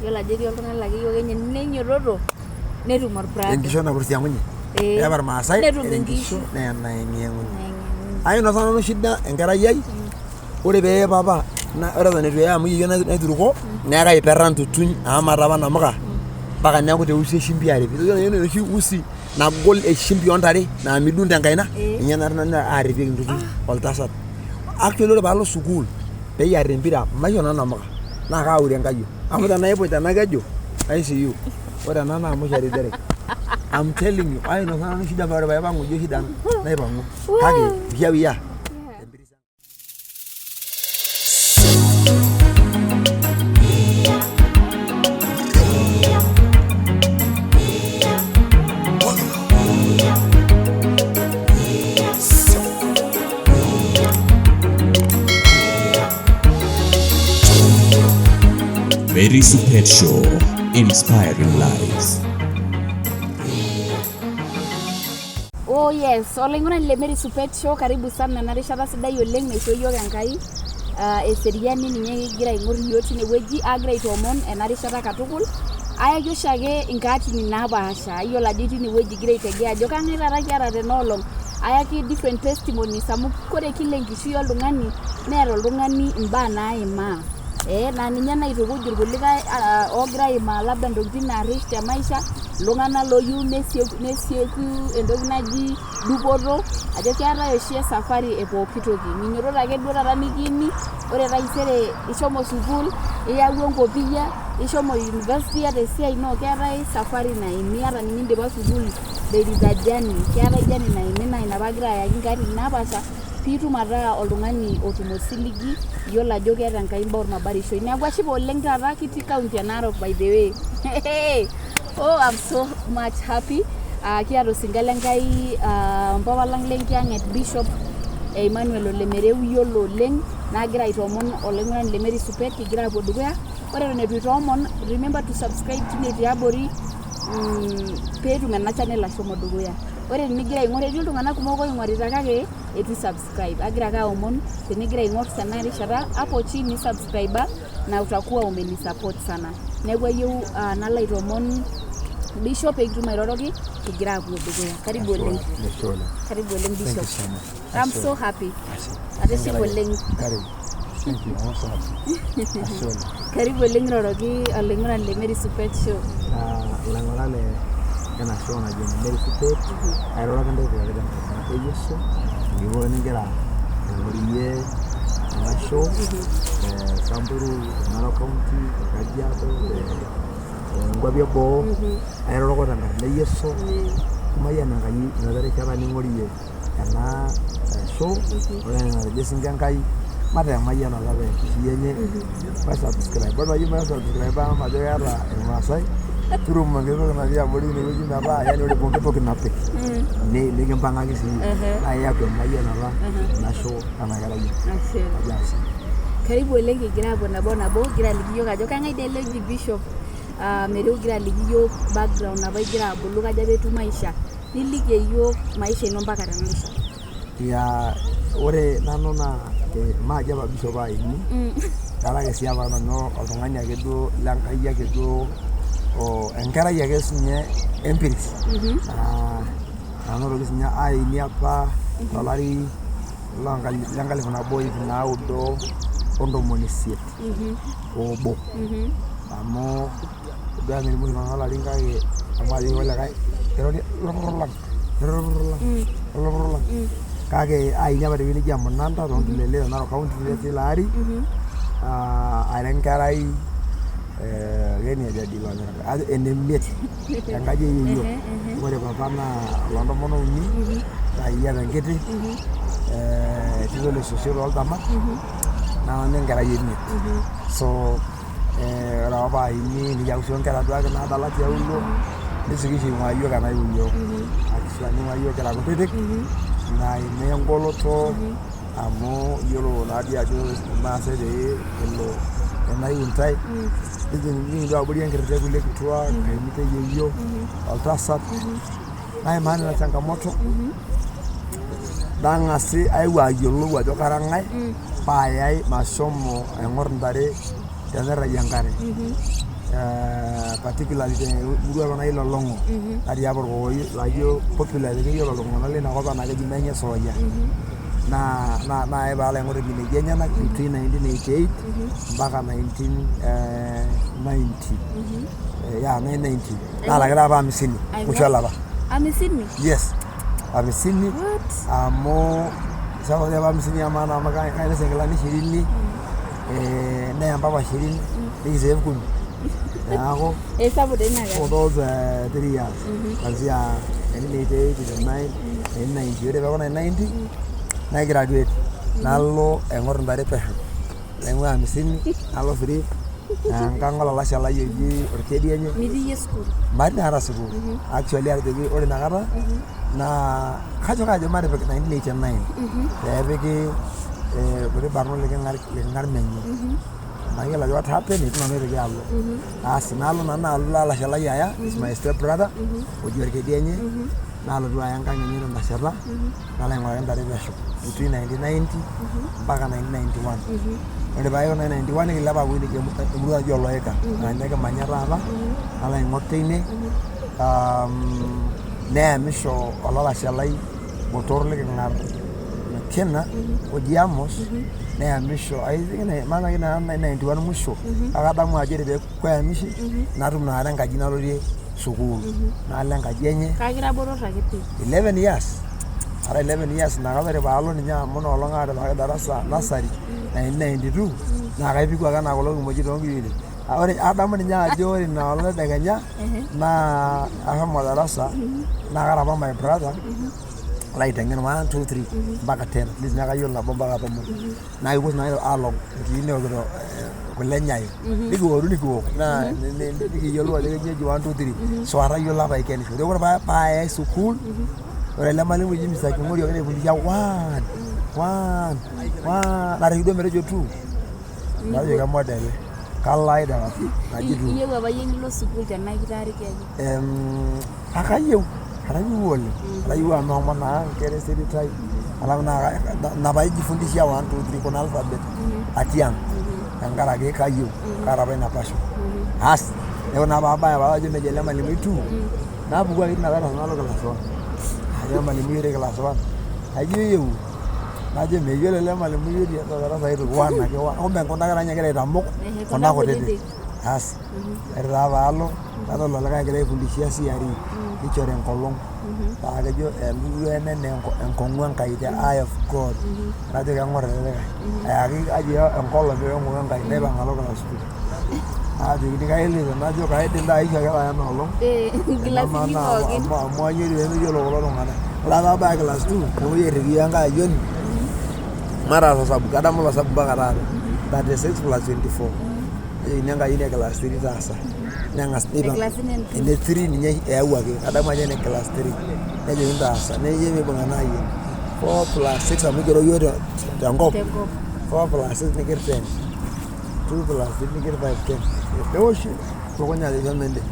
Yiolo ajo etii oltung'ani lake yiok enye nenyototo netum orprado. Enkisho napursiang'unye. Epa irmaasai enkisho nenaing'eng'unye. Ainosa nanu shida enkerai ai. Ore pee papa ore eton eitu eya amu yeyio naituruko neeku aiperra ntutuny aamata apa namuka mpaka neeku te usi eshimbi arip. Yiolo enoshi usi nagol eshimbi oontare naa midung tenkaina ninye nanu aaripieki ntutuny oltasat. Actually ore paalo sukuul peyiar empira maisho nanu namuka naa kaure nkayiok amu tenaiput tena keju ICU ore ena naa mushari derek. I'm telling you ainosa nanu shida ore paipang'u ijo shida naipang'u kake kiawia. Mereu Supeet Show, inspiring lives. Oh yes, olaing'urani le Mereu Supeet Show, karibu sana ena rishata sidai oleng naishoo yiok Enkai eseriani ninye kigira aing'or yiok tinewueji agira aitoomon ena rishata katukul. Ayaki oshiake inkaatini naapaasha, yiolo ajo tinewueji igira aitegea ajo kang'ae taata kiata tenaolong. Ayaki different testimonies amu kore kila enkishui oltung'ani neeta oltung'ani imbaa naimaa. Naa ninye naitukuj irkulikae oogira aimaa labda ntokitin naarish te maisha, iltung'anak looyieu nesieku entoki naji dupoto ajo keetai oshi esafari epooki toki. Minyototo ake duo taata nikiini, ore taisere ishomo sukuul, iyawua enkopiyia, ishomo university ata esiai keetai safari naimi ata ninye indipa sukuul there is a journey. Keetai journey naimi naa ina paagira ayaki nkaatini naapaasha piitum ataa oltung'ani otum osiligi yiolo ajo keeta Enkai imbaa ormabarishoi. Neeku ashipa oleng taata kitii kaunti e Narok by the way. Oh, I'm so much happy. Kiata osinga lenkai mpapa lang lenkiang'et Bishop Emmanuel Ole Mereu yiolo oleng naagira aitoomon olaing'urani le Mereu Supeet kigira apuo dukuya. Ore eton eitu itoomon, remember to subscribe tine tiabori peetum ena channel ashomo dukuya. Ore tenigira aing'or etii iltung'anak kumok oing'orita kake eitu subscribe. Agira ake aomon tenigira aing'or tena rishata hapo chini subscriber na utakuwa umenisupport sana. Neeku ayieu nalo aitoomon Bishop pekitum airoroki kigira apuo dukuya. Karibu oleng. Karibu oleng Bishop. I'm so happy. Atishipa oleng. Karibu. Thank you. I'm so happy. Karibu oleng iroroki olaing'urani le Mereu Supeet Show. Ilaing'urak ena show najo Mereu Supeet airoraki ntae pookin te Yesu nikipuo nigira aing'orie ena show Samburu, Narok County, Kajiado, nkwapi eboo airoroko tenkarna Yesu mayian Enkai ina rishata ning'orie ena show ore enatejo sinche Enkai mataa emayian olapa enkishui enye subscribe. Ore payieu subscribe amu ajo keeta irmaasai turum enkiti toki natii abori inewueji metaa yani ore pooki toki napik nikimpang'aki sii naa iyaku emayian apa ina show ena kerai. Karibu oleng kigira apuo nabo kigira aliki yiok ajo kang'ae dee ele Bishop Mereu kigira aliki yiok background apa igira abulu kaja peetu maisha niliki yiok maisha ino mpaka tena rishata. Ore nanu naa maaji apa Bishop aini kara ake sii apa nanu oltung'ani ake duo lenkai ake duo enkerai ake sinye empiris nanotoki sinye aini apa tolari lenkalifu nabo ip naudo ontomoni isiet oobo amu idua mirimuti nanu olarin kake amu ajo olikae lopurrulang kake aini apa tewueji neji Amunanda tonkilele Narok County tilo ari ara enkerai geni ajadilo ajo enemiet enkaji yeyio ore papa naa olontomono uni raia tenkiti tilo lesosio tooldamat naa enkerai emiet so ore apa aini nikiaku sii nkera duake naadala tiaulo nisikisho aing'ua yiok enaiu yiok akisua ning'ua yiok kira kutitik naimi engoloto amu yiolo naadii ajo irmaasai pee elo enaiu ntae nikindo abori enkirrite kulie kituak kaimite yeyio oltasat naimaa nena changamoto nang'asi aeu ayiolou ajo kara ng'ae paayai mashomo aing'or ntare tenerrayi enkare particularly te murua apa naji Lolongo natii apa orkokoyo laijo popular keyiolo iltung'anak lina kop naa keji menye soya naa paalo aing'or irkimejik enyenak between 1988 mpaka 1990 990 naalakita apa 50 musho olapa 50? yes 50 amu sawa apa 50 amu kainasa nkilani 20 neya mpaka 20 nikisave 10 neeku esapuk ina kata for those 3 years kuanzia 1988 1990 ore peeku 1990 naigraduate nalo aing'or intare pesho naing'ua 50 nalo free enkang olalashe lai oji orkedi enye mitii yie school matii nakata sukuul actually atejoki ore inakata naa kajo matipik 1989 peepiki kuti barnot liking'ar menye mayiolo ajo what happened itu nanu aitoki alo asi nalo nanu alo olalashe lai aya is my step brother oji orkedi enye nalotu aya enkang enye tenashata nalo aing'uraki intare pesho between 1990 mpaka 1991 ore paayeko 1991 nikilepa apuo emurua naji Oloika naa ninye kimanya taata nalo aing'or teine neyamisho olalashe lai botor liking'ar Kena oji Amos neyamisho maanaki naa 91 musho kake adamu ajo ore peeku eyamishi natum nakata enkaji nalotie sukuul nalo enkaji enye kakira botor ake pii 11 years ara 11 years nakata ore paalo ninye amu inoolong aatipikaki darasa nasari 1992 naa kaipiku ake enaa kulo kimojik toonkiyoitin ore adamu ninye ajo ore inoolong tedekenya naa ashomo darasa naa kara apa my brother laiteng'en 1 2 3 mpaka 10 at least nakayiolo nabo mpaka 10 naa kipuo naa aalong nkiyini eokito kule nyayo nikiwok naa nikiyiolou ajo keji 1 2 3 so atayiolo apa aikenisho ore paayai sukuul ore ele malimui oji Mr. King'ori ogira aifundisha 1 nariki duo metejo 2 najo kemodele kalo ai darasa naji 2 iyieu apa yie nilo sukuul tenaa kitaariki ake akayieu oleng atayieu amu ahomo naa nkera eseritai alafu naa paijifundisha 1 2 3 kuna alphabet atiang tenkaraki kayieu kaata apa ina passion asi neeku naa paabaya pajo mejo ele malimui 2 napuku ake tinakata nalo class 1 ajo emalimui ore class 1 ajo eyieu najo meyiolo ele malimui ore darasa itu 1 ake kumbe kuna kera nye egira aitamok kuna kutitik asi ore taa paalo nadol olikae egira aifundishia CRE nichore enkolong paa kejo elutu ene enkong'u Enkai the eye of God najo keng'or elelikae ayaki ajo enkolong peeng'u Enkai naipang alo class 2 ajoki kaeleza najo kaidim taa aisho ake aya enoolong nkilasini pookin amu anyori pemeyiolo kulo tung'anak ore ake paabaya class 2 nepuoi airriki Enkai ayioni mataas osabu kadamu ilo sabu mpaka taata 36 plus 24 nejokini enkayioni e class 3 taasa neng'as ene 3 ninye eyawuaki adamu ajo ene class 3 nejokini taasa nejo mibung'a naa ayieni 4 plus 6 amu igero yiok tenkop 4 plus 6 nikir 10 2 plus 3 nikir 5 10 newoshi tukunya ajo mende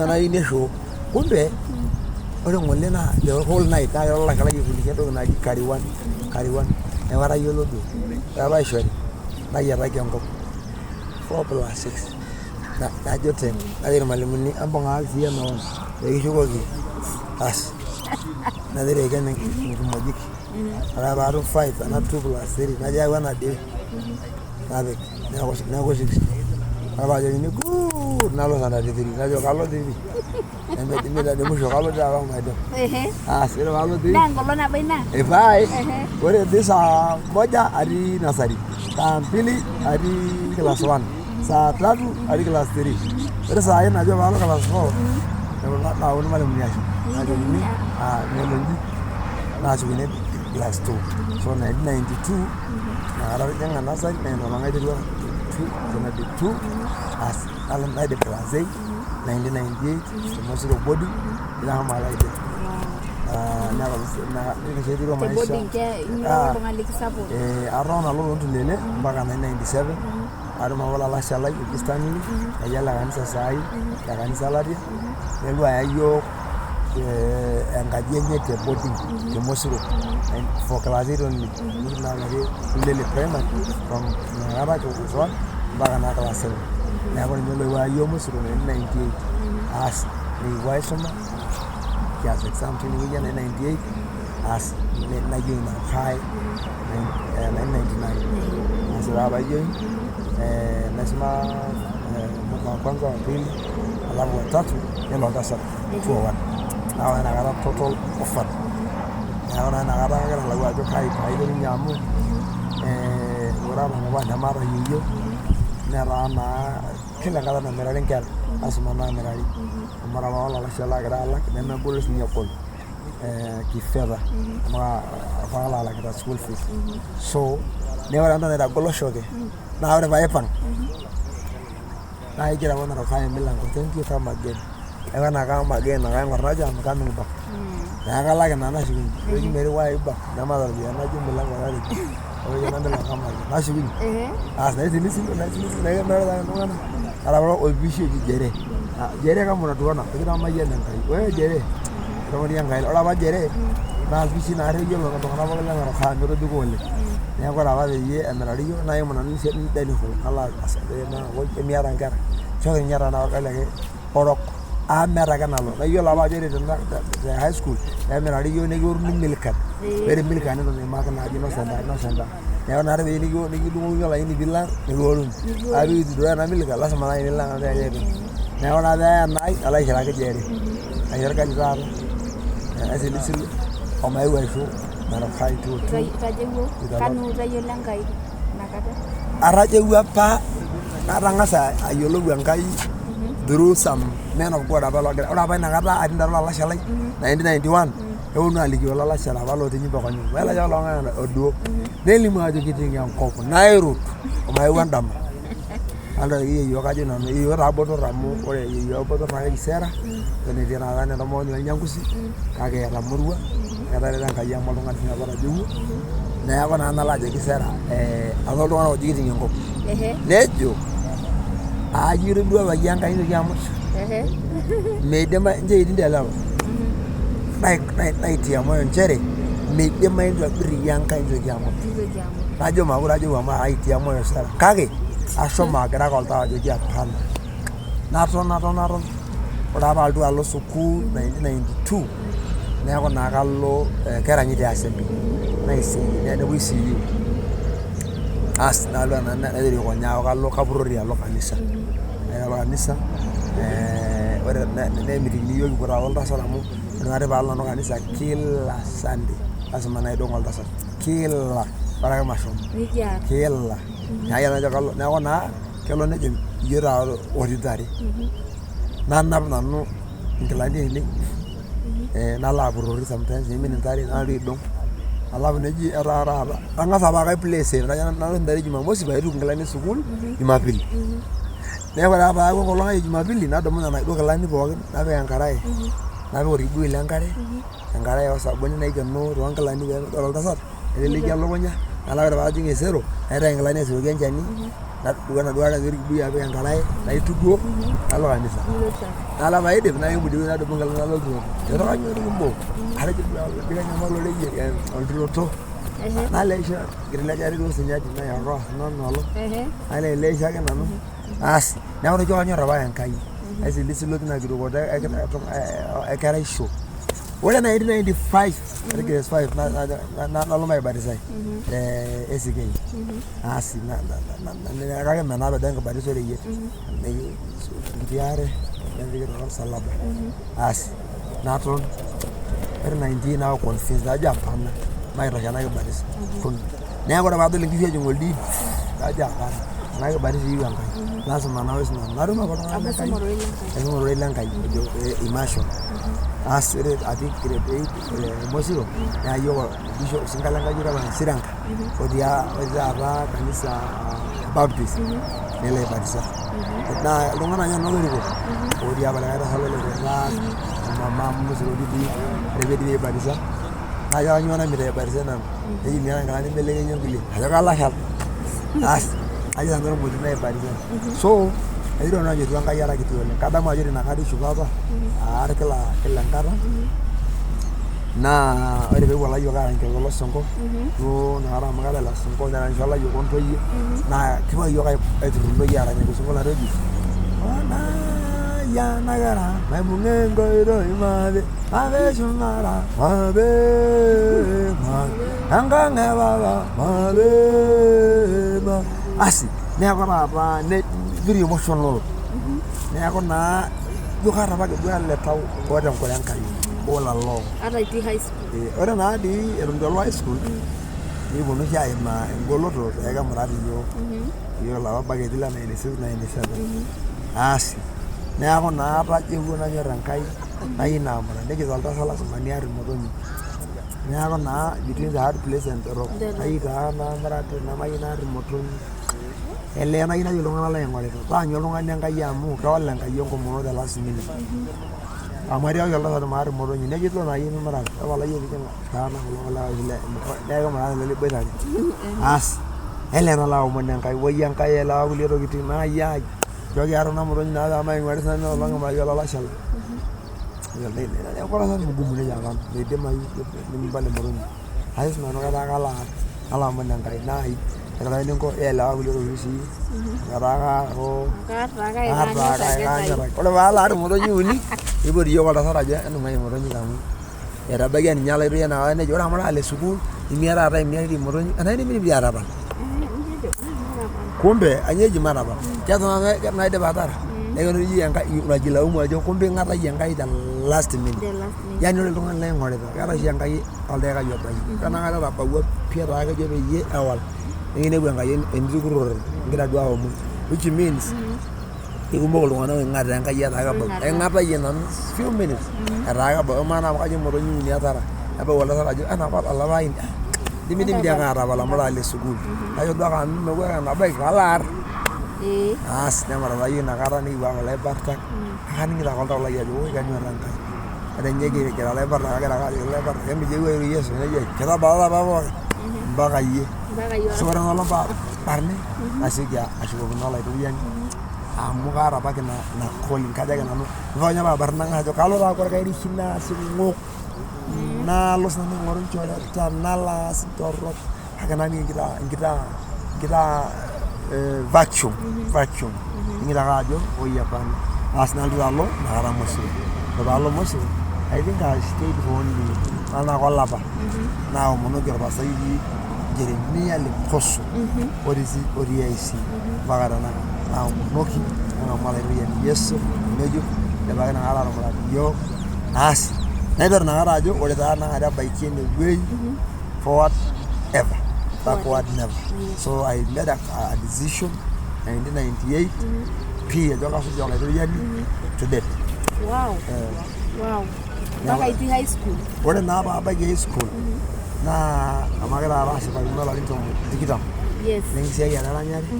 ena ayieni eshoo kumbe ore ng'ole naa the whole night naa kelo olalashe lai aifundisha entoki naji kariwan neeku atayiolo duo ore paishori nayietaki enkop 4 plus 6 najo 10 najo irmalimuni ambung'aki sii enoon peekishukoki asi natereken nkimojik ore paatum 5 ena 2 plus 3 najo yau ena dii napik neeku 6 ore paajokini good nalo standard 3 najo kalo tipi nemedimita de musho kalo taa maidim asi ore paalo tipi naa enkolong nabo ina ipae ore dii saa moja atii nasari saa 2 atii class 1 saa 3 atii class 3 ore saa 4 najo paalo class 4 nauni malimuni asho najokini nelonji naashukuni class 2 so 1992 nakata tijing'a nasari naenolong aiterua 2 asi nalo naidip class 8 1998 temosiro bodi nashomo alo aidip nikishetiro maisha atotona alo lontulele mpaka 1997 atum apa olalashe lai oji Stanley aya le kanisa saai le kanisa latia nelo aya yiok enkaji enye te boarding temosiro for class 8 only nikinaalaki Ulele primary from nakata class 1 mpaka naa class 7 neeku ninye loiwa yiok musuru 98 as nikipuo aisuma kias exam tinewueji 98 as najoin Narok 1999 as taa pajoin naisuma mwaka wa kwanza wa pili alafu wa tatu nelo oltasat 201 naa inakata total orphan neeku naa inakata kagira alau ajo kaiterunye amu ore apa napa nemaata yeyio netaa naa kila enkata namirari nkera lasima naa amirari amu ore apa olalashe laagira alak nemegol sinye egol kifedha amu apa alakita school fees so neeku ore entoki naitagolo shoke naa ore paipang naa igira apa Narok emilango thank you come again neeku enakama again nakaing'or najo I'm coming back neeku kalak ina nashukunye eji Mereu back nemaata ropiyiani najo milango nareji oye nandela kama nashukunye as naisilisilo naikemerita iltung'anak ore apa olpishi oji Jere kama unatuona ekitamayian Enkai oye Jere kitamani Enkai ore apa Jere naa olpishi naari yiolo iltung'anak pookin le Narok metobiko oleng neeku ore apa peyie emirari yiok naimu nanu deni hol nalo emiata nkera shoki ninye tanaa orgali ake orok meeta ake nalo na yiolo apa ajo ore te high school emirari yiok nikioruni milkan ore milkan neton imaaki naaji nosenda neeku naa peyie nikidung'oki olaini piilang nikioruni ore itudua ena milkan lasima naa nilang amu tejepi neeku naa peeya naai alo aishiraki Jere aisho orgali taata naisilisilo omaiu aisho Narok kanu utayiolo Enkai inakata atajewua apa natang'asa ayiolou Enkai through some men of God apa logira ore apa inakata atii ndaro olalashe lai 1991 eponu aliki olalashe apa lotii Nyibokonyi welajo olong'ang'ana oduo nelimu ajo kiting'ie enkop nairut omaiu endama adolta yiok ajo nanu yiok taa botor amu ore yiok botor naa keji Sera enetii naa entomononi Olnyangusi kake etamorua etareto Enkai amu oltung'ani sinye apa otajeuwuo neeku naa nalo ajoki Sera apa iltung'anak ojo kiting'ie enkop nejo aji itodua paayie Enkai nitoki amut meidima nche etii ndelelo naitia moyo nchere meidima nitobir iyie Enkai nitoki amut najo makure ajo ama aitia moyo Sera kake ashomo agira ake oltau ajoki apana naton ore apa altu alo sukuul 1992 neeku naa kalo Keranyi te assembly nepuoi CU as nalo naiteru aikonyaa kalo kapurrori alo kanisa ore nemitikini yiok kipuo taata oltasat amu ore naari paalo nanu kanisa kila Sunday lasima naidong' oltasat kila ore ake mashomo kila neeku naa kelo nejo iyie taa oritare nanap nanu nkilani ainei nalo apurrori sometimes nimin intare nalo aidong' alafu neji etaa taata ang'as apa ake play safe nalo intare Jumamosi paituku nkilani esukuul Jumapili neeku ore apa paaku enkolong ai Jumapili nadumu nena duo kilani pookin napik enkarae napik orkibuyu lenkare enkarae osabuni naikenoo toonkilani peemedol oltasat eleleki elukunya nalo ore paajing esero naitayu nkilani aisuroki enchani naduku enaduo are orkibuyu apik enkarae naitukuo nalo kanisa nalo paidip nakimudiwi nadumu nkilani nalo olturoto eto kanyoo nikimbo atejo dikanyamal oleyie olturoto naleisho kitilejari duo sinye aji nayorro nanu olong naleleisho ake nanu asi neeku nejo kanyorr apa Enkai aisilisilo tina kitukoto ekeraisho ore 1995 grade 5 nalo maibatisai SK asi kake menapa duo enkibatiso oreyiet enkiti are nepiki orsalaba asi naton ore 19 naaku confused najo apana maitosha ena kibatiso neeku ore paadol enkishui ejing oldip najo apana ena kibatiso eyieu Enkai lasima nawes nanu natum apa oltung'ani aisuma ororei leNkai ejo immersion as ore atii grade 8 Mosiro naa yiok bishop Sinkala Enkai apa Siranka otii taata kanisa Baptist nelo aibatisa naa iltung'anak nye oloriko otii apa likae tasat loloitaa mama Mosiro dii ore piidipi aibatisa najo kanyoo namitiki aibatisa nanu neji miata nkilani imbelekenyie nkulie ajo kalashal asi ajo nanu ormoti naibatisa so aiteru nanu ajo etua Enkai ara kiti oleng kadamu ajo ore inakata ishuko apa aar kila enkata naa ore peepuo ilayiok aarany olosonko duo inakata amu keeta ilo sonko neranyisho ilayiok ontoyie naa kipuo yiok aiturrur intoyie aarany osonko naitoki Ona ya nagara maimungengo iro imade ave shumara mabe anganga baba mabe asi ne akora ba ne very emotional ne akona yo kara ba gwa le taw o dan ko yan kai all along At IT high school. ora na di erundolo high school ni bonu ya ma ngolo to ega muradi yo la ba ge dila na ile 97 asi ne akona ba jingu na nyoran kai na ina mara ne ke zalta sala samani ari modoni ne akona between the hard place and the rock ai ga na mara to na mai na ari modoni ele na ina yo ngala la ngale to ba nyo ngani ngai amu ka wala ngai yo ko mo the last minute amari yo la sa mar modoni ne jitlo na yin mara wala yo ke ta na wala ile ne ga mara le be dani as ele na la mo ngai wo yang kai la wo le ro gitu na ya jogi aro na modoni na da mai ngari sa no langa ma yo la shala yo le ne ko ra sa mu gumu ne ya lan de de mai ni bale modoni hais ma no ga la ala mo ngai nai kalau ini kok lah beli rusi, karaga oh, karaga, kalau bala ada motor ni, ibu dia kalau dasar aja, anu main motor ni kamu, ya ada bagian nyala itu ya nak, ini orang mana ada suku, ini ada di motor ni, anak ini biar apa? Kumbe, aja gimana apa? Jatuh nak ada batar, dengan ini yang kai lagi lau aja, kumbe ngata yang kai dan last minute, yang ni orang lain ngorek, karena yang kai kalau dia kai jual, karena ada apa buat pihak raga jual ye awal. Ini bukan kayak endukur kita dua umum, which means ibu mau lu mana nggak ada kayak raga bang, ngapa ya nan few minutes, raga bang mana makanya mau ni atara, apa wala saja, anak apa Allah lain, demi dia nggak ada wala malah les sukul, ayo doa kan, mau kan apa kalar, as nama lagi nakara nih bang lebar kan kita kontak lagi aja, kan orang kan, ada nyegi kita lebar, agak lebar, yang bijak gue yes, kita bawa bagaye seorang orang parne asik ya asik benar itu yang muka apa kena nak kolin kaja kan anu pokoknya apa berenang aja kalau aku kayak di sini singuk nalos nanti ngorong coba nalas torok akan nanti kita vacuum ini dah aja oh iya pan asnal lalu nara musuh I think I stayed for only anak kola apa now mono gerba sai Jeremia le koso orisi oriaisi bagarana na noki na malaria yeso mejo de bagana ala mala yo as neither na rajo ore ta na ada bike in the way forward ever backward never so I made a decision in 1998 p joga so joga do yani to that wow baga iti high school ore na ba high school na amagara ba siapa yang lalu itu dikitam yes neng siya na nyari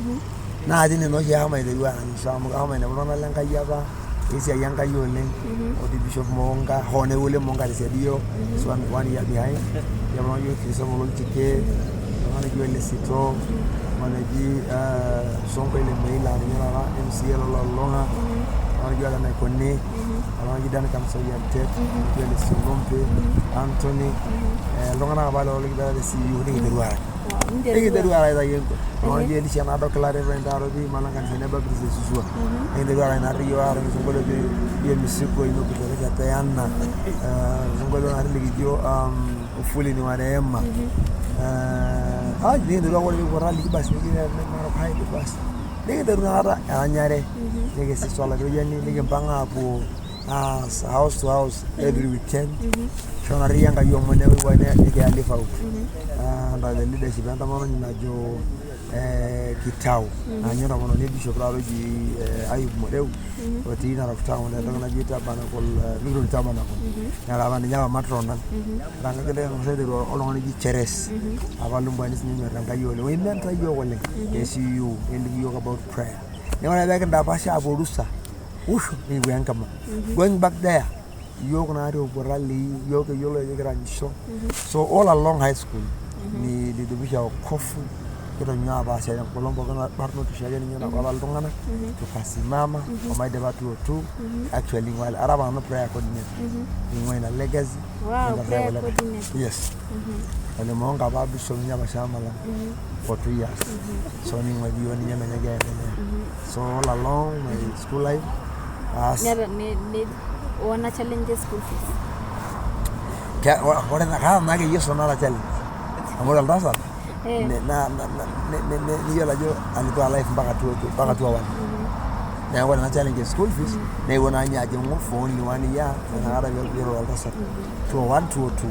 na adine no siya may dewa ni sa mo ka may na mo lang kaya ba siya yang kayo neng o di bishop monga hone ule monga di sedio so an one year behind ya mo yo kisa mo chike mana yo le sito mana ji sonko le mail la ni na MCL lo longa mana yo na konne mana ji dan kam so yantet yo le sumompe Anthony longana balo lagi dah si Yuni terluar. Ini terluar ada yang tu. Orang dia di sana ada kelar event ada di mana kan sana bagus sesuatu. Ini terluar ada Rio orang sungguh dia misiko ini kita kata Anna. Sungguh ada lagi jo ufuli ni mana Emma. Ini terluar orang lagi bas ni mana kai tu bas. Ini terluar ada nyare. Ini sesuatu lagi ni bangga aku. House to house every weekend. Shona rianga yo mone wane ya lifa huko. And the leadership anta mono ni najo kitao. Anyora mono ni bishop raroji ayub Mereu. Oti na rafta mono na jita bana kol lulu tamana ko. Na la bana nyawa matrona. Ranga kede no se de olongo ni cheres. Abalum bani ni ranga yo le. Wenda ta yo wole. SU and you about prayer. Nyora ba kan da pasha aborusa. Ni buang kama. Going back there. Yo kana ro borali yo ke yo le gran show so all along high school ni di bisha kofu kito nya ba sha ya kolombo kana partner to share ni na wala tongana to kasimama o mai debatu tu actually while araba no prayer coordinator ni na legacy wow prayer coordinator yes Ole monga ba bishop nya bashamala for 2 years. So ni ngadi woni nya menya ga. So all along my school life as never need one challenges school fees. What na ka na ga yeso na la challenge. Amor al dasa. Na ni yola jo alikuwa life mpaka tu wan. Na wana challenge school fees. Na wana nya je mo phone ni wani ya na ara yo al dasa. 201 202.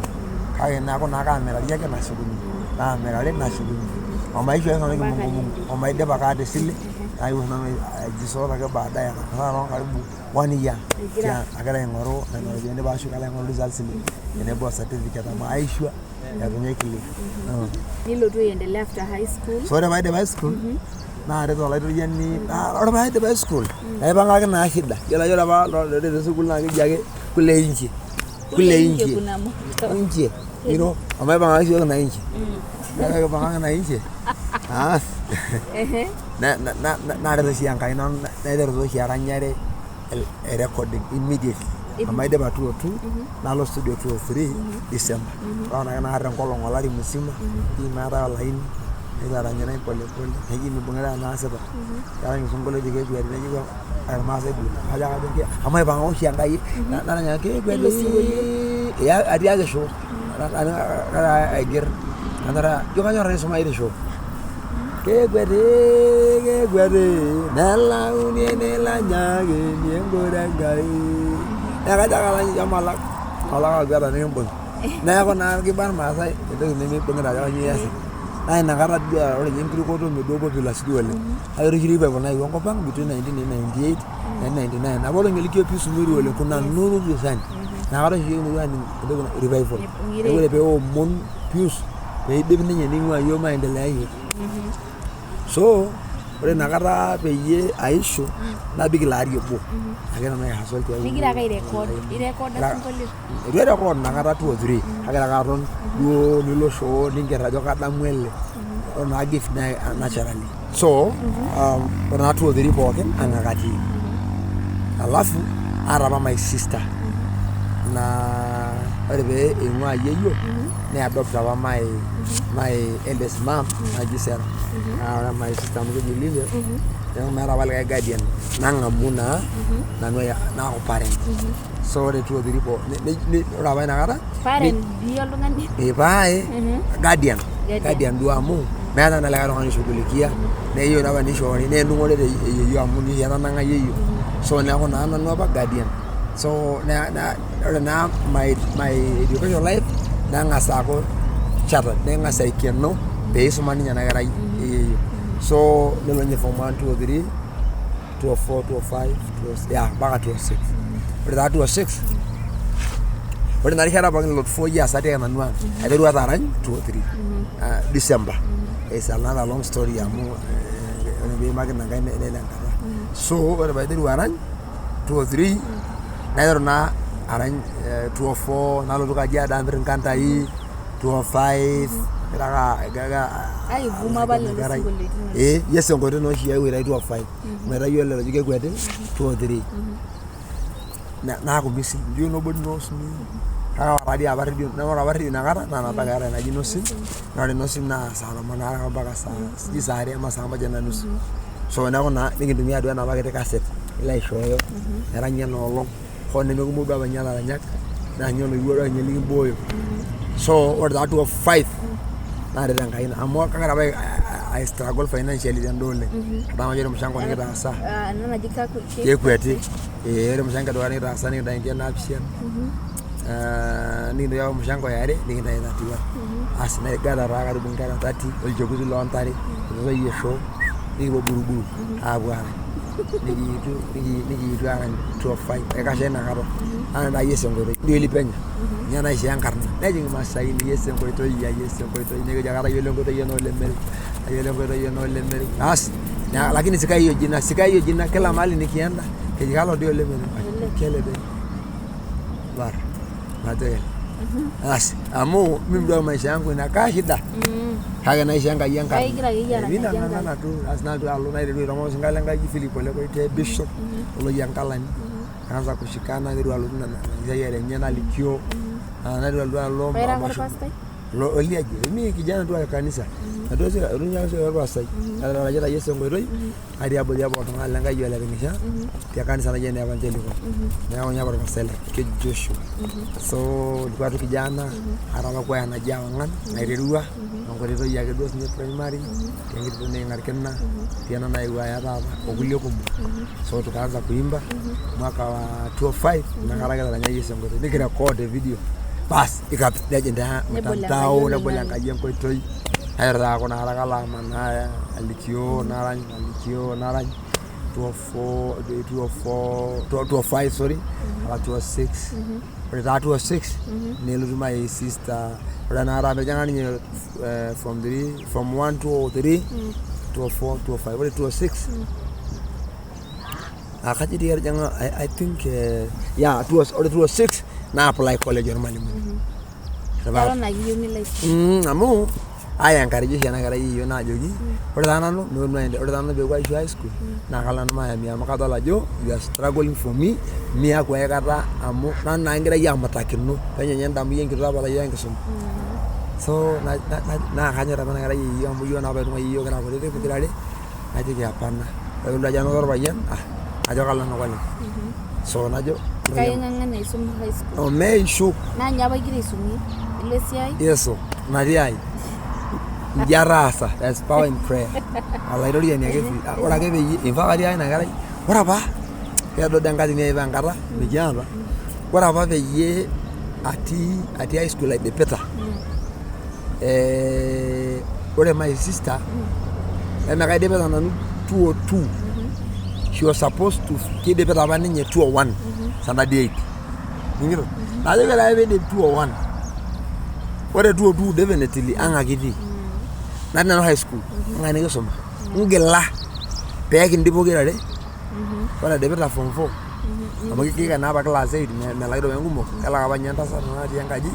Kaya na ko na ka mera yake na shuguli. Na mera le na shuguli. Omai shwe na mungu. Omai de baka de sile. Ayo na jisora ga baadaye na ro karibu 1 year. Ya agara ngoro na ngoro ba shuka la ngoro results ni. Ene bo certificate ama aishwa ya kunyekili. Nilo tu endelea after high school. So da bai da high school. Na re to la ri yani na bai da high school. Ai banga ga na shida. Yola ba de school na ga kule inchi. Kuna mo. Inchi. You know, amai banga ga na inchi. Na banga na inchi. Ah. Na re si ankai na de ro si aranyare el recording immediately. Amai de ba 202 na lo studio 203 December. Ona na ran kolong olari musima di mara lain ila ranyana pole hegi mi bungara na asaba ya ngi sungole dige gwe ni go ar ma se bu haja ga de amai ba ngo si ankai na nya ke gwe ya adia ga show ana agir andara yo ga re so mai de show ke gwere nala uni nela nyage niengora gai ya ga la jamala ala ga ni mbon na ko na ki ban ma sai de ni pengen ada ni ya na na ga dia ore ni ko to me do bo la sidi wale ay ro jiri ba na yo ko bang between 1998 and 99 abolo ngeli ke pisu muri wale kuna nunu ju san na ga ji ni yani de revival e wale be o mon pius be de ni ni wa yo ma endelea yi so ore nakata peyie aisho nabik ilaari obo ake nanu aihasol tiatua Nigira ake record asinkolio itu record nakata 2 or 3 agira ake aton duo nilo show ningerr ajo kadamu ele ore naa gift naturally so ore naa 2 or 3 pookin ang'akatii alafu aata apa my sister na ore pee eing'ua yeyio ne-adopt apa my eldest mom naji Sarah. Ore my sister amu keji Lilia neeku meeta apa likae guardian nang'amu naa nanu naaku parent. So ore 2 or 3 ore apa inakata parent dii oltung'ani pae guardian duo amu meeta naa likae tung'ani oishughulikia neyieu naa apa nishoori neenung'ore te yeyio amu etanang'a yeyio so neeku naa nanu apa guardian. So ore naa my education life nang'as aaku chartered neng'as aikeno pee isuma ninye ena kerai yeyio so nelo ninye form 1 2 or 3 2 or 4 2 or 5 ya mpaka 2 or 6 ore taa 2 or 6 ore ina rishata pookin lelo 4 years atiaka nanu ang' aiterua taa arany 2 or 3 December. It's another long story amu ore piimaki ina nkae nelo enkata so ore paiteru arany 2 or 3 naiteru naa arany 2 or 4 nalotu Kajiado amirr inkantai 2 or 5 gaga aivuma apa lelo sinkolioitin yes enkoitoi naa oshi aewuo aitayu 2 or 5 metayiolo ajo kekweti 2 or 3 naaku misil ndio nobody knows me kaka ore apa redio inakata naa napa keetai naji nosim na ore nosim naa saa tomon aare mpaka sijui saa are ama saa moja na nusu so neeku naa nikintumia duo enapa kiti cassette ilo aishooyo eranyi ena olong' hoo nemekumok duo apa ninye ilaranyak naa ninye oloiwuo duo ninye likimbooyo so ore taa 2 or 5 naaret Enkai ina amu kakira apa I struggle financially tenda oleng' adamu ajo ore mushango nikitaasa ena naji kekweti ore mushango edukuya nikitaasa nikintayu nkiek naapishana nikintoki apa mushango eare nikintayu 31 asi naigata taa karibu nkera 30 olchekuti loontare kitotoyie show nikipuo buruburu aapuo arany nikiitu arany 2 or 5 ekasha inakata ana yes enkoitoi ndio ilipenya ninye naishoo enkarna nejing' Masaini yes enkoitoi nikijo akata yiolo enkoitoi eno Olemeri asi lakini sikai hiyo jina kila mahali nikienda keji kalo ndio Olemeri kelebe bar najoya asi amu mimi ndio maisha yangu inakaa shida kake naisha Enkai enkarna mina nana tu asina tu alo naiteru aitong'o singale Enkai Philip Ole Koite Bishop oloyia Nkalani kaanza kushikana niteru alotu nena siai enye nalikio niteru alo lo oliaje mimi kijana tu wa kanisa ndio sio runya sio wa sai ala la jeta yeso ngoi ari abo ya bo ngala ngai yo la remisha tia kanisa na jene evangelical na wanya bar masele ke Joshua so kwa tu kijana araba kwa anajawa ngan nairerua ngorito yake dos ni primary ngirito ne ngarkenna tiana na iwa ya baba okulie kumbu so tukaanza kuimba mwaka wa 2005 na karaka la yeso ngoi nikira code video bas ikapita jenda mtandao na bola kajem ko toy ayra ko na haraka la manaya alikio narany 205 sorry 206 but that was 6 nelu my sister rana arabe jangani from 1 to 3 to 4 to 5 but 206 akati dia janga I think yeah it was 206 na apply college normally Kalau nak uni like. Amu aya encourage yana gara iyo na jogi ore dana no ore dana be kwa high school na kala no ma mi amaka la jo you are struggling for me akwa yakata amu na ngira ya matakino kanya nyanda mu yengi raba la yengi sum so na kanya raba na gara iyo amu yo na ba no iyo gara ko de kutirale aje ya pana ndo jano raba yan ajo kala no kwani so na jo kaya nganga isum high school me shu na nyaba giri isumi ilesiai yeso na riai Yarasa, that's power in prayer. Allah itu dia ni agak, orang agak beji, infak dia ni agak, orang apa? Dia do dangkat ini evang kara, beji apa? Orang apa beji ati high school like the Peter. Orang my sister, mereka dia betul nanu 202. She was supposed to keep the Peter banding 201, sana dia itu. Ingat? Nanti kalau dia 201, orang 202 definitely angah gini. Nana no high school ngani ko soma ngela pegi ndipo girare wala debeta form 4 amagi kika na ba class 8 me la do ngumo kala ba nyanta sa na ti yangaji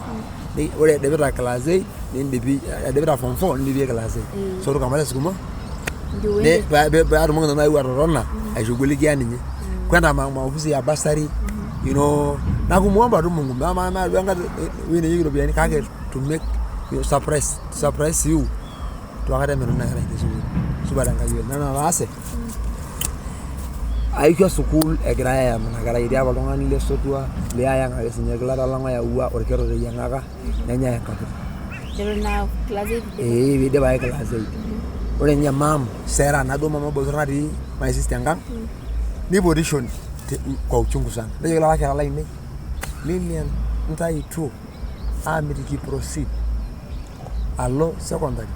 ni ore debeta class 8 ni ndibi debeta form 4 ni bi class 8 so ro kamala skuma ne ba ro na iwa rona ai shuguli gani ni kwenda ma ofisi ya basari you know na kumuomba tu Mungu mama yanga wini yigiro biani kage to make you suppress you tu akada meno na gara Yesu subadanga yel na wase ayo school egraya na gara idia balonga ni le sotua le aya nga esinya klara langa ya uwa orkero de yanga ka nanya ya kapu dero na class 8 we de ba class 8 ore nya mam sera na do mama bozona di my sister ngang ni position kwa uchungu sana ndio kila wake ala ine Lilian ntai tu amiri ki proceed allo secondary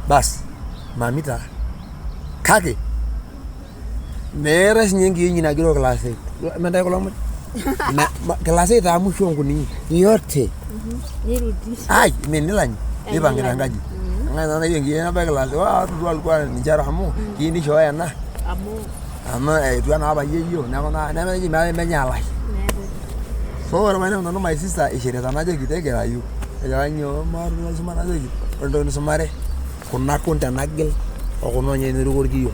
bas mamita kage meres nyingi nyina giro class 8 menda ko lamu na class 8 amu shongu ni yote nirudi ai menilani ibangira ngaji ngana na yengi na ba class wa tu alikuwa ni jara hamu kini shoya na ama tu na ba yeyo na menyi menyala so ora mana no my sister ishire tanaje kitegera yu yanyo maru na sumana zeji ndo ni sumare kuna kunta nagel o kuno nye ni rugo giyo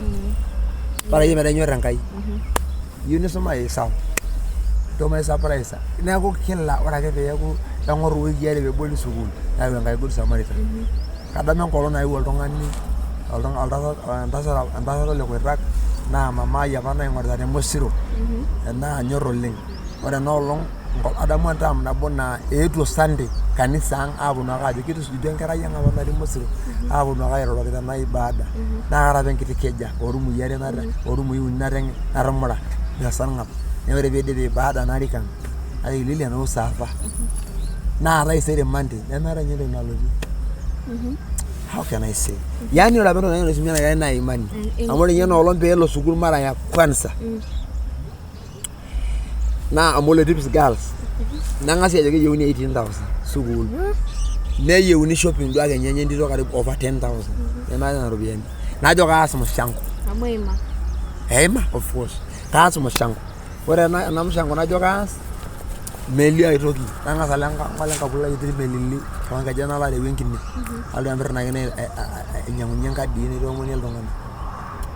para yeme danyo rankai yuni soma yesa to mai surprise na ko kella ora ke be ko dango rugo giyale be boli sugul na be ngai good samaritan kada men ko lona iwol to ngani alda le ko rak na mama ya bana ngorda ne mosiro na nyoroleng ora no long ko adamu antam na bona eto Sunday kanisa ang abu na kaje kitu sujuden kara yang abana di Mesir abu na kairo kita na ibada na ara ben kitikeja orumu yare na orumu yu na reng aramara ya sangap nyore be de ibada na rikan ai lilia no safa na ara isere mande na mara nyere na loji how can I say yani ora beno na simina ya na imani amore nyeno olombe elo sugul mara ya kwanza na amole dips girls nanga si aje yuni 18,000 sugul ne yuni shopping do aga nyenye ndiro karibu over 10,000 ema na rubieni na joka asmo shango amoima of course kasmo shango ora na mshango na joka meli aitoki nanga salanga malenga kula yitri melili kanga jana la de wenkini aldo amber na ngene nyangunyenga dini do monel dongana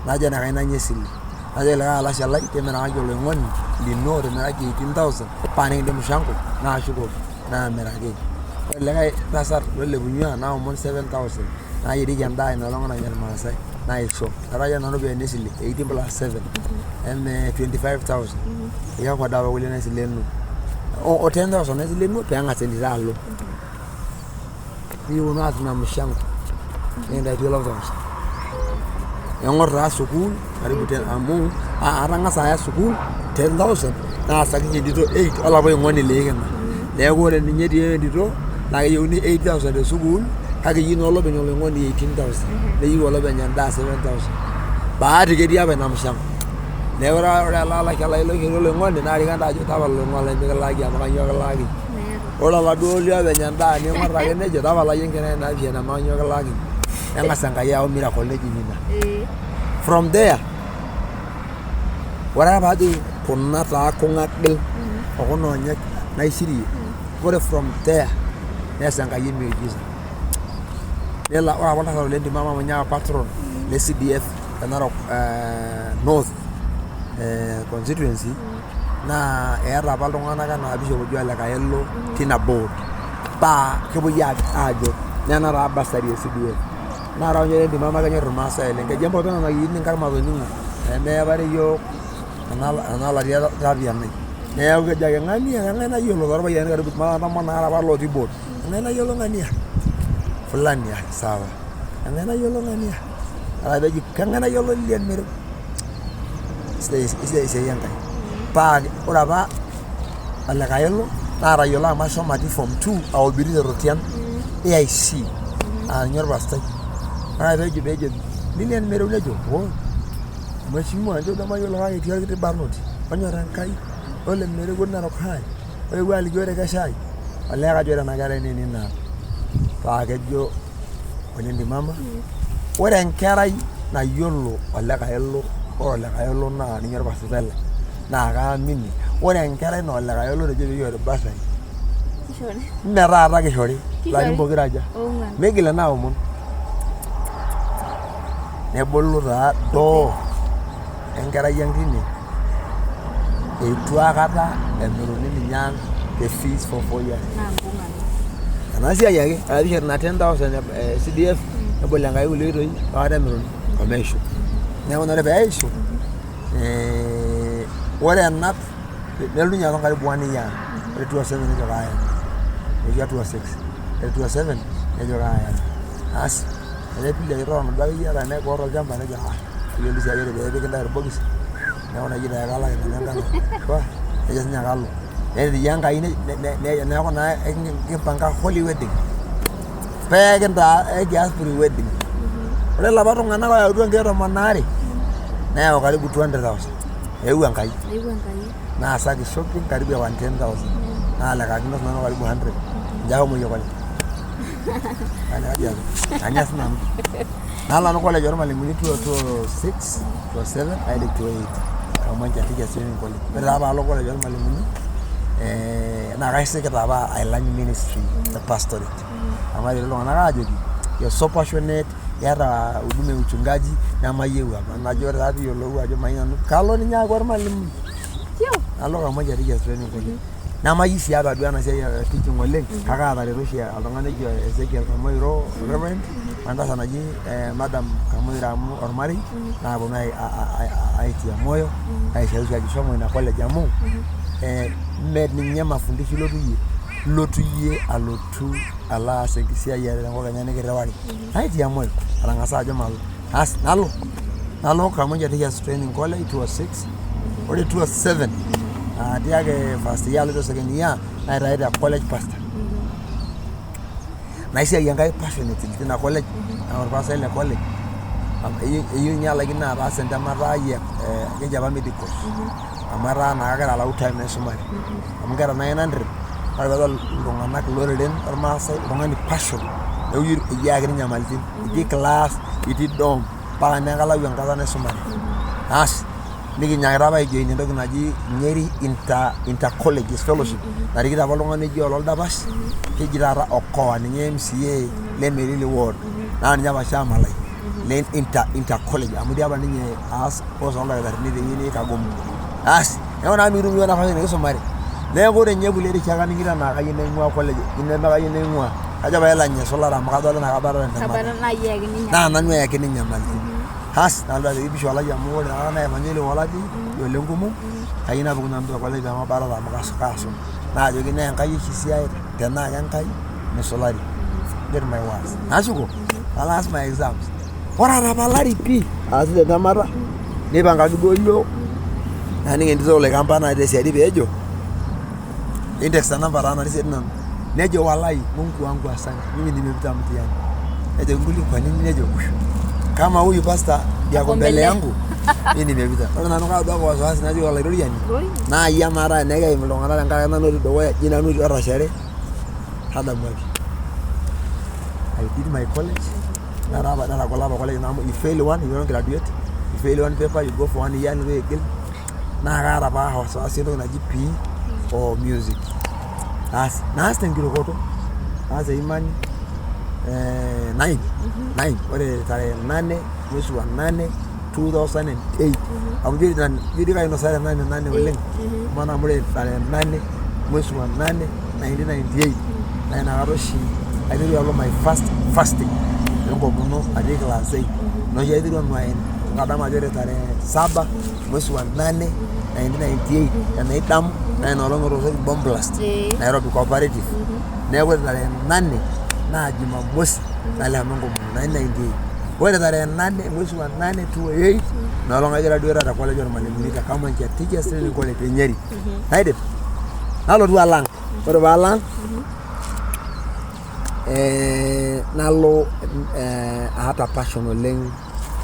na jana kaina nyesili aje la ala shalai temena ajolo ngoni linore na 18,000 paning de mshango na shugo na merage Lekai tasat lolepunyua naa omon 7,000 naa yieriki endaa ina olong' nanya irmaasai naisho. Etaa nanu ropiyiani esile 18 plus 7 eme 25,000. Iyako daa apa kulie naisilenu. O 10,000 naisilenu peeng'as entito alo. Nikipuonu aas ina mshango. Nikintai 12,000. Eng'or taa sukuul karibu 10 amu atang'asa aya sukuul 10,000 naasaki entito 8 olapa oing'oni liikina. Neeku ore ninye etii entito naa keyieuni 8,000 te sukuul kake yie olopeny oloing'oni 18,000. Neyieu olopeny endaa 7,000. Bahati ketii apa ina mshango. Neeku ore elaalaki oloing'oni oloing'oni naa rikanda ajo tapala oloing'oni mikilaaki amu kanyioo kilaaki. Ore oladuo liopeny endaa ning'or ake nejo tapalai enkerai naapishana amu kanyioo kilaaki. Neng'as Enkai ayau miracle nejing' ina. From there, ore ake paajo kuna taa kung'agil okuna onyek naishirie. Ore from there nees Enkai emiujiza. Nelo ore apa oltasat lentimama amu ninye apa patron le CDF te Narok North constituency naa eeta apa iltung'anak enaa Bishop oji Ole Kaelo tina board paa kepuoi aajo nena taa basari e CDF. Naa ore ninye lentimama kenyorr irmaasai oleng. Keji empotu nayieni nkarmatoning'o pemeepare iyiok ena latia tapianai. Neeku kejo ake ng'ania nayiolo torpayiani karibu 10 apa lotii board. Ng'ania nayiolo ng'ania fulani sawa. Ng'ania nayiolo ng'ania. Ore peji kang'ania nayiolo Lilian Mereu. Isiai Enkai. Paa ore apa Ole Kaelo naa tayiolo amu ashomo atii form 2 aobiri te Rotian AIC ninye orpastai. Ore pejo Lilian Mereu nejo mheshimiwa njo damayiolo kake etii orkiti barnoti onyorr Enkai Ole Mereu Narok High oewuo aliki ore keshai olee kajo ore ena kerai nini naa paa kejo ole ntimama ore enkerai nayiolo Ole Kaelo ore Ole Kaelo naa ninye orpastai lai naa kaamini ore enkerai naa Ole Kaelo tejo peyie orpastai mme taata kishori larin pokira aja migil ena omon nebolo taa doo enkerai ang' tine eitu aikata emiruni ninye ang' te fees for 4 years. Ena siai ake aishori ina 10,000 CDF nebol Enkai kulie oitoi paakata emiruni omeisho. Neeku ore peisho ore ena nelotu ninye aton karibu 1 year. Ore 207 nejo kaaya. Nejo 206. Ore 207 nejo kaaya. Asi elepili aitoron duake iyie ata nekoor olchamba nejo iyiolo siai ore peepiki ntae irbokisi neeku naji taa kalaki nanu enkano. Nejo sinye kalo. Netii Enkai neeku naa kimpanga holy wedding. Peekintaa ekias pre wedding. Ore lapa tung'anak oyautua nkeek 12 neyau karibu 200,000. Eewuo Enkai. Naasaki shopping karibu 10,000. Naalekakino nanu karibu 100. Njoo moyo kole. Anya sinanu. Nalo college ormalimuni 206, 207, hadi 208. Kama njatika swimming college. Ore apa alo college ormalimuni naa kaisikita apa ailany ministry the pastorate. Ama lelo iltung'anak aajoki you're so passionate yata huduma uchungaji namayieu apa. Najo ore taati yiolou ajo mayieu nanu kalo ninye aaku ormalimuni. Alo kama njatika swimming college. Namayieu sii apa duo ena siai teaching oleng kake atareto oshi oltung'ani oji Ezekiel Kamoiro Reverend entasat naji Madam Kamoiro amu ormarei naaponu aitia moyo aishauri ajo shomo ina college amu mme ninye mafundisho ilotu yie alotu alo aas enkisiai tenkop Kenya nikirewaki aitia moyo atang'asa ajo malo asi nalo Kamoja Teachers Training College 206 ore 207 atiake first year aloito second year naitaita college pastor naisiai Enkai passionate tina college na orpasai le college eyieu ninye alaikino ataas entemata ai keji apa medical amu etaa naa kegira alau time naisumare amu keeta 900 ore peedol iltung'anak loreren ormaasai oltung'ani passion eyiaki ninye nyamalitin etii class etii dom mpaka nekalau enkata naisumare asi nikinyakita apa aijoin entoki naji Nyeri inter colleges fellowship narikito apa oltung'ani oji ololdapash keji taata Okoa ninye MCA le Merili ward naa ninye apa shama lai le inter college amu dii apa ninye aas course oldakitarini tewueji Kagomo asi neeku naa mitum iyiok nafasi nikisumare neeku ore nye kulie rishata nigira naa kayieu naing'ua college nemekayieu naing'ua kajo pae elanya solar amu kadol naa kabarata naa nanu eyakini nyamalitin has nalotu ajoki bisho lai amu ore taata naimanyili woladi ole nkumu kayieu napuku nanu college amu kabarata amu kaasum naajoki naa Enkai oshi siai tenaa kenkai nisulari get my words nashuko I'll ask my exams ore atapalari pii aasi tentemata nipangaki duo yiok naning entito Laikamba natii tesiadi peejo index namba taa natii siadi nanu nejo walai Mungu wangu asante mimi nimepita mtihani nejo nguli kwa nini nejo kama huyu pastor yako mbele yangu mimi nimepita ore nanu kaado kwa wasiwasi najo olairoriani naa iya mara neke iltung'anak tenkaraki nanu dukuya jina nanu otashare tadamuaki I did my college natagola apa college namu you fail one you don't graduate you fail one paper you go for 1 year niwe igil naa kaata apa wasiwasi entoki naji PE o music naas tenkirokoto naas imani 9 ore tarehe 8 mwezi wa 8 2008 amu jiri kainosare 8 oleng maana mure tarehe 8 mwezi wa 8 1998 na inakata oshi aiteru alo my first fasting enkomono atii class 8 noshi aiteru anuain nkadama ajo ore tarehe 7 mwezi wa 8 1998 enaidamu na inolong etooshoki bomb blast Nairobi cooperative neeku ore tarehe 8 naa Jumamosi nalema enkomono 1998 ore tarehe 8 mwezi wa 8 2008 nolong aigiraduate te college ormalimuni te Kamanchia Teachers Training College te Nyeri naidip nalotu alang ore paalang nalo aata passion oleng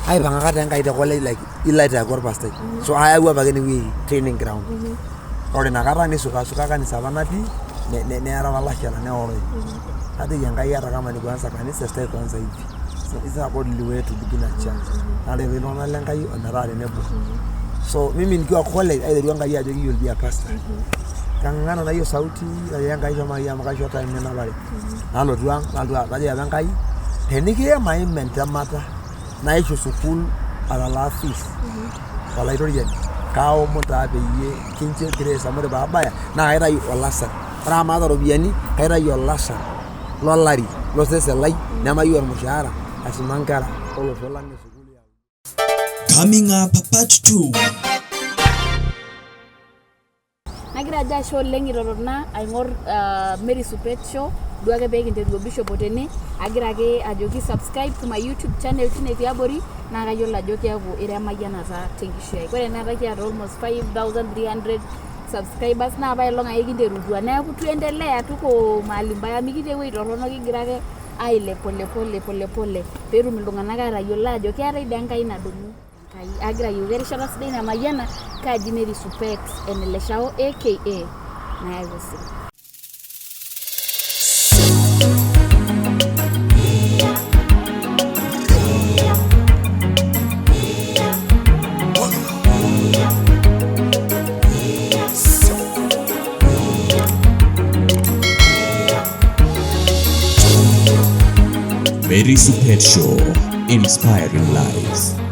aipang'aka tenkai te college like ilaita ake orpastai so ayawua apake enewueji training ground ore inakata nisukasuka kanisa apa natii neera apa lashala neoroi ajoki Enkai hata kama ni kuanza kanisa stai kuanza hivi it's a godly way to begin a church nalep iltung'anak lenkai ometaa tenebo so mimi nikiwa college aiterua Enkai ajoki you'll be a pastor kang'ang'ana na hiyo sauti ya Enkai shomo amu kaisho time nenapare nalotu ang najoki apa Enkai tenikirema imen temata naisho sukuul atalaa fees olairoriani kaomon taa peyie kincho grace amu ore paabaya naa kaitayu olasar ore amu maata ropiyiani kaitayu olasar lolari losesen lai nemayieu ormushaara aisuma nkera olosho lang esukuul yao. Coming up part 2. Nagira ajo ashe oleng irorona aing'or Mereu Supeet show duake pee kinteru bishop otene agira ake ajoki subscribe to my YouTube channel tine tiabori naa kayiolo ajo keeku iremayianata tenkishui ai. Ore enakata kiata almost 5300 subscribers naa apailong ake kinterutua neeku tuendelea tuko mahali mbaya mikitii ewueji torrono kigira ake aile pole peetum iltung'anak atayiolo ajo keetai dii Enkai nadumu Enkai agira ayieu erishata sidai namayiana kaaji Mereu Supeet eneleshao aka nayawusi. Mereu Supeet Show, inspiring lives.